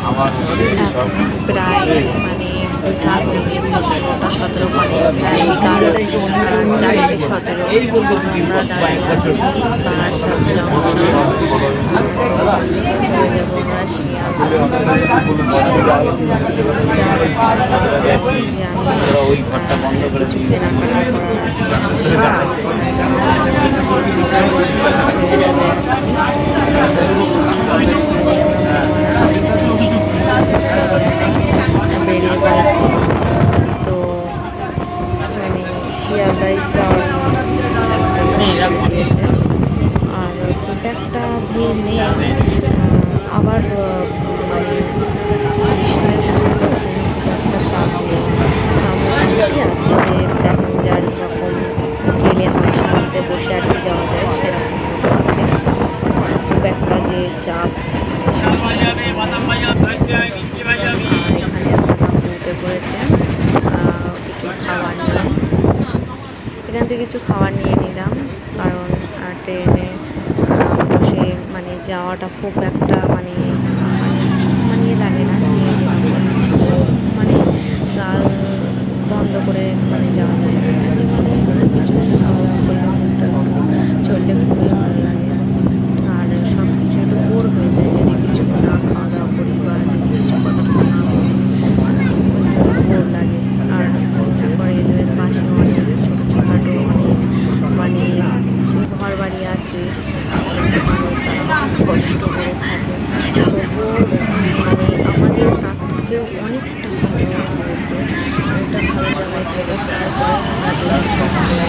এখন প্রায় মানে রাত হয়ে গেছে 16:17 মানে প্রায় বিকাল 4:17 আমরা দাঁড়িয়ে আছি বারাসাত জংশন। চলে যাবো আমরা শিয়ালদা। কিছু কেনাকাটা করার আছে বেরিয়ে পড়েছি। তো মানে শিয়ালদায় যাওয়ার দিয়েছে আর খুব একটা ভিড় নেই। আবার মানে বৃষ্টির শুরু তো খুব একটা চাপ নেই। মোটামুটি আছে যে প্যাসেঞ্জার যেরকম গেলে হয় শান্তিতে বসে আর কি যাওয়া যায় সেরকম আছে। খুব একটা যে চাপ আর এখানে একটা কাকু উঠে পড়েছে কিছু খাবার নিয়ে। এখান থেকে কিছু খাবার নিয়ে নিলাম কারণ ট্রেনে বসে মানে যাওয়াটা খুব একটা মানে মানে লাগে না যে মানে গাল বন্ধ করে মানে যাওয়া যায় না। এখানে কিছু খাওয়া দাওয়া করলে মুখটা চললে খুবই ভালো লাগে আর সব কিছু একটু বোর হয়ে যায় যদি কিছু না খাওয়া দাওয়া করি বা যদি কিছু কথা না বলি বোর লাগে। আর তারপরে এদের পাশে অনেক ছোটো ছোটো অনেক মানে ঘর বাড়ি আছে তারা কষ্ট করে থাকে তবুও মানে আমাদের তার থেকেও অনেকটা ভালো হয়েছে। অনেকটা ভালো জায়গায় থেকে তারপরে